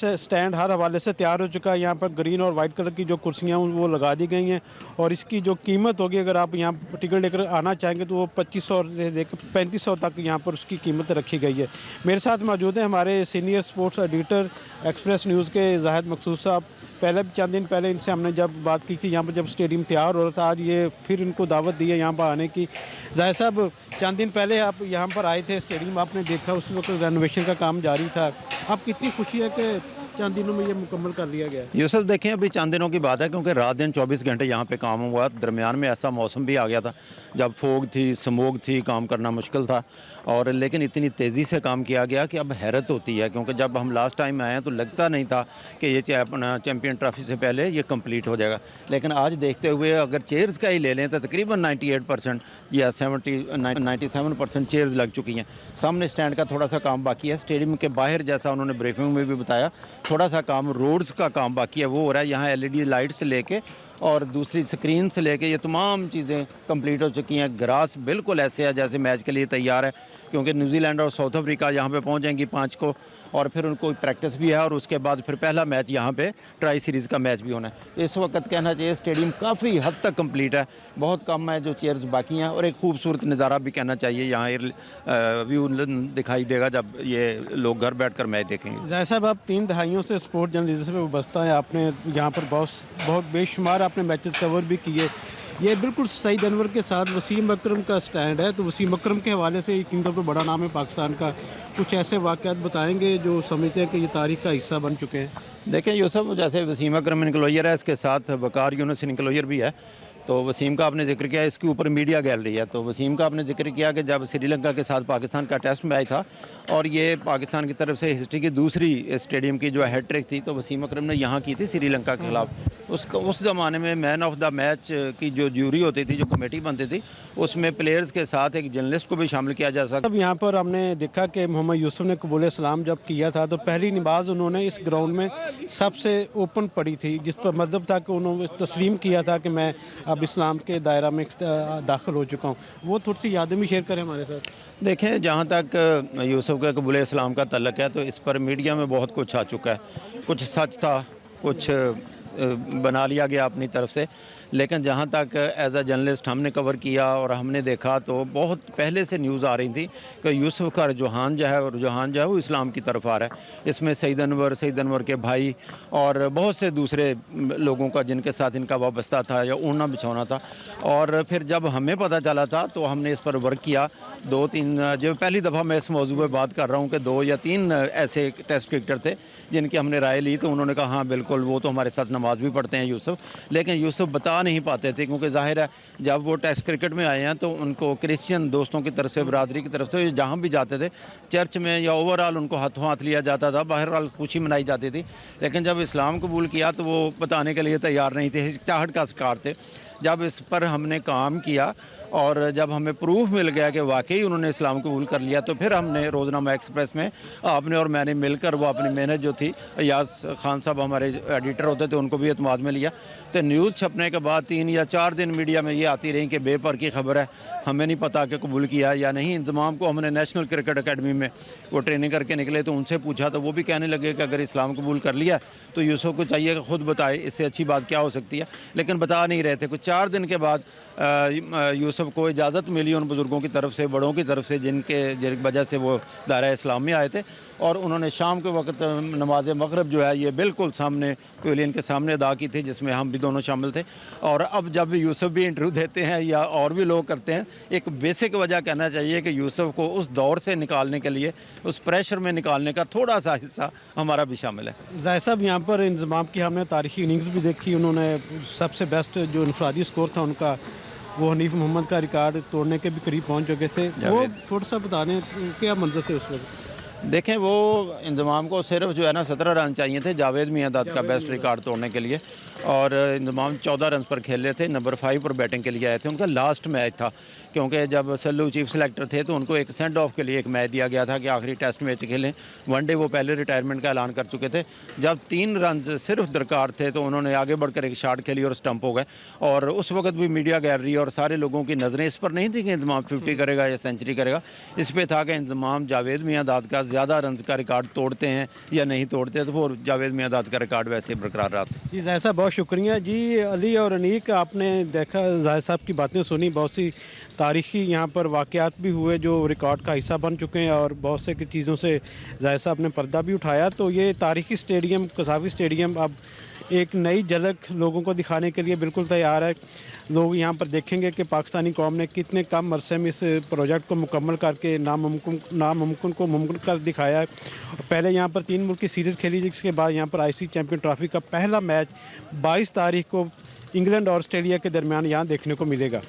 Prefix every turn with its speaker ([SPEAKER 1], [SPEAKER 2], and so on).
[SPEAKER 1] Stand हर हवाले से तैयार हो चुका है। यहाँ पर ग्रीन और वाइट कलर की जो कुर्सियाँ वो लगा दी गई हैं और इसकी जो कीमत होगी, अगर आप यहाँ टिकट लेकर आना चाहेंगे तो वो 2500 से लेकर 3500 तक यहाँ पर उसकी कीमत रखी गई है। मेरे साथ मौजूद हैं हमारे senior sports editor express news के जाहिद मकसूद साहब। पहले चंद दिन पहले इनसे हमने जब बात की थी यहाँ पर, जब स्टेडियम तैयार हो रहा था, आज ये फिर इनको दावत दी है यहाँ पर आने की। जाहिद साहब, चंद दिन पहले आप यहाँ पर आए थे, स्टेडियम आपने देखा, उस वक्त रेनोवेशन का काम जारी था। आप कितनी खुशी है कि चंद दिनों में ये मुकम्मल कर लिया गया?
[SPEAKER 2] यूसुफ, देखें अभी चंद दिनों की बात है, क्योंकि रात दिन 24 घंटे यहाँ पे काम हुआ। दरमियान में ऐसा मौसम भी आ गया था जब फोग थी, स्मोक थी, काम करना मुश्किल था। और लेकिन इतनी तेज़ी से काम किया गया कि अब हैरत होती है, क्योंकि जब हम लास्ट टाइम आए हैं तो लगता नहीं था कि ये अपना चैम्पियन ट्रॉफी से पहले ये कंप्लीट हो जाएगा। लेकिन आज देखते हुए अगर चेयर्स का ही ले लें तो तकरीबन 98% या 97% चेयर्स लग चुकी हैं। सामने स्टैंड का थोड़ा सा काम बाकी है। स्टेडियम के बाहर, जैसा उन्होंने ब्रीफिंग में भी बताया, थोड़ा सा काम रोड्स का काम बाकी है, वो हो रहा है। यहाँ LED लाइट से लेके और दूसरी स्क्रीन से लेके ये तमाम चीज़ें कंप्लीट हो चुकी हैं। ग्रास बिल्कुल ऐसे है जैसे मैच के लिए तैयार है, क्योंकि न्यूजीलैंड और साउथ अफ्रीका यहाँ पे पहुँच जाएंगी 5 को, और फिर उनको प्रैक्टिस भी है और उसके बाद फिर पहला मैच यहाँ पे ट्राई सीरीज़ का मैच भी होना है। इस वक्त कहना चाहिए स्टेडियम काफ़ी हद तक कंप्लीट है, बहुत कम है जो चेयर्स बाकी हैं, और एक खूबसूरत नज़ारा भी कहना चाहिए यहाँ व्यू दिखाई देगा जब ये लोग घर बैठ कर मैच देखेंगे।
[SPEAKER 1] जाहिद साहब, आप 3 दहाइयों से स्पोर्ट जर्नलिज्म में वाबस्ता है, आपने यहाँ पर बहुत बेशुमार आपने मैचेस कवर भी किए। ये बिल्कुल सईद अनवर के साथ वसीम अकरम का स्टैंड है, तो वसीम अकरम के हवाले से यकीन तौर पर बड़ा नाम है पाकिस्तान का। कुछ ऐसे वाक़यात बताएंगे जो समझते हैं कि ये तारीख़ का हिस्सा बन चुके हैं?
[SPEAKER 2] देखें यूसुफ, जैसे वसीम अकरम इनक्लोजर है, इसके साथ वकार यूनुस इनक्लोजर भी है। तो वसीम का आपने जिक्र किया, इसके ऊपर मीडिया गैलरी है। तो वसीम का आपने जिक्र किया कि जब श्रीलंका के साथ पाकिस्तान का टेस्ट मैच था और ये पाकिस्तान की तरफ से हिस्ट्री की दूसरी स्टेडियम की जो हैट्रिक थी, तो वसीम अकरम ने यहाँ की थी श्रीलंका के खिलाफ। उस ज़माने में मैन ऑफ द मैच की जो ज्यूरी होती थी, जो कमेटी बनती थी, उसमें प्लेयर्स के साथ एक जर्नलिस्ट को भी शामिल किया जा सकता।
[SPEAKER 1] अब यहाँ पर हमने देखा कि मोहम्मद यूसुफ ने कबूल इस्लाम जब किया था तो पहली नमाज उन्होंने इस ग्राउंड में सबसे ओपन पढ़ी थी, जिस पर मतलब था कि उन्होंने तस्लीम किया था कि मैं अब इस्लाम के दायरा में दाखिल हो चुका हूँ। वो थोड़ी सी यादें भी शेयर करें हमारे साथ।
[SPEAKER 2] देखें, जहाँ तक यूसुफ के कबूल इस्लाम का तल्लक है तो इस पर मीडिया में बहुत कुछ आ चुका है। कुछ सच था, कुछ बना लिया गया अपनी तरफ से, लेकिन जहाँ तक एज अ जर्नलिस्ट हमने कवर किया और हमने देखा तो बहुत पहले से न्यूज़ आ रही थी कि यूसुफ का रुझान जो है वो इस्लाम की तरफ आ रहा है। इसमें सईद अनवर के भाई और बहुत से दूसरे लोगों का जिनके साथ इनका वाबस्ता था या ओढ़ना बिछौना था। और फिर जब हमें पता चला था तो हमने इस पर वर्क किया। 2-3 जो पहली दफ़ा मैं इस मौजू पर बात कर रहा हूँ कि 2 या 3 ऐसे टेस्ट क्रिकेटर थे जिनकी हमने राय ली, तो उन्होंने कहा हाँ बिल्कुल, वो तो हमारे साथ नमाज भी पढ़ते हैं यूसुफ। लेकिन यूसुफ बता नहीं पाते थे, क्योंकि जाहिर है जब वो टेस्ट क्रिकेट में आए हैं तो उनको क्रिश्चियन दोस्तों की तरफ से, बरादरी की तरफ से, जहाँ भी जाते थे चर्च में या ओवरऑल उनको हाथों हाथ लिया जाता था, बहरहाल खुशी मनाई जाती थी। लेकिन जब इस्लाम कबूल किया तो वो बताने के लिए तैयार नहीं थे, हिचकिचाहट का शिकार थे। जब इस पर हमने काम किया और जब हमें प्रूफ मिल गया कि वाकई उन्होंने इस्लाम कबूल कर लिया, तो फिर हमने रोज़नामा एक्सप्रेस में आपने और मैंने मिलकर वो अपनी मेहनत जो थी, यास खान साहब हमारे एडिटर होते थे, उनको भी एतमाद में लिया। तो न्यूज़ छपने के बाद 3 या 4 दिन मीडिया में ये आती रही कि बेपर की खबर है, हमें नहीं पता कि कबूल किया या नहीं। इंतमाम को हमने नेशनल क्रिकेट अकेडमी में वो ट्रेनिंग करके निकले तो उनसे पूछा तो वो भी कहने लगे कि अगर इस्लाम कबूल कर लिया तो यूसुफ को चाहिए कि ख़ुद बताए, इससे अच्छी बात क्या हो सकती है। लेकिन बता नहीं रहे थे। कुछ 4 दिन के बाद यूसुफ को इजाज़त मिली उन बुज़ुर्गों की तरफ से, बड़ों की तरफ से, जिनके वजह से वो दायरा इस्लाम में आए थे, और उन्होंने शाम के वक्त नमाज मगरिब जो है ये बिल्कुल सामने पेविलियन के सामने अदा की थी, जिसमें हम भी दोनों शामिल थे। और अब जब यूसुफ भी इंटरव्यू देते हैं या और भी लोग करते हैं, एक बेसिक वजह कहना चाहिए कि यूसुफ को उस दौर से निकालने के लिए, उस प्रेशर में निकालने का थोड़ा सा हिस्सा हमारा भी शामिल है।
[SPEAKER 1] जाहिद साहब, यहाँ पर इंतज़ाम की हमने तारीखी इनिंग्स भी देखी। उन्होंने सबसे बेस्ट जो इनफरादी स्कोर था उनका, वो हनीफ मोहम्मद का रिकॉर्ड तोड़ने के भी करीब पहुँच चुके थे। वो थोड़ा सा बता दें क्या मंजर थे उस वक्त?
[SPEAKER 2] देखें, वो इंतज़ाम को सिर्फ जो है ना 17 रन चाहिए थे जावेद मियांदाद का बेस्ट रिकॉर्ड तोड़ने के लिए, और इंतज़ाम 14 रन पर खेल रहे थे। नंबर 5 पर बैटिंग के लिए आए थे। उनका लास्ट मैच था, क्योंकि जब सल्लू चीफ सेलेक्टर थे तो उनको एक सेंड ऑफ के लिए एक मैच दिया गया था कि आखिरी टेस्ट मैच खेलें। वनडे वो पहले रिटायरमेंट का ऐलान कर चुके थे। जब 3 रन सिर्फ दरकार थे तो उन्होंने आगे बढ़कर एक शॉट खेली और स्टंप हो गए। और उस वक्त भी मीडिया गैलरी और सारे लोगों की नज़रें इस पर नहीं थी कि इंतज़ाम 50 करेगा या सेंचुरी करेगा। इस पर था कि इंतज़ाम जावेद मियांदाद का ज़्यादा रन का रिकॉर्ड तोड़ते हैं या नहीं तोड़ते हैं, तो वो जावेद मियांदाद का रिकॉर्ड वैसे बरकरार रहा।
[SPEAKER 1] जी जाहिर साहब बहुत शुक्रिया जी। अली और अनीक, आपने देखा जाहिर साहब की बातें सुनी, बहुत सी तारीख़ी यहाँ पर वाक़यात भी हुए जो रिकॉर्ड का हिस्सा बन चुके हैं और बहुत से चीज़ों से जाहिर साहब ने पर्दा भी उठाया। तो ये तारीख़ी स्टेडियम कसावी स्टेडियम अब एक नई झलक लोगों को दिखाने के लिए बिल्कुल तैयार है। लोग यहाँ पर देखेंगे कि पाकिस्तानी कौम ने कितने कम अरसे में इस प्रोजेक्ट को मुकम्मल करके नामुमकिन को मुमकिन कर दिखाया है। पहले यहाँ पर 3 मुल्क की सीरीज़ खेली, जिसके बाद यहाँ पर आईसीसी चैम्पियन ट्रॉफी का पहला मैच 22 तारीख को इंग्लैंड और ऑस्ट्रेलिया के दरमियान यहाँ देखने को मिलेगा।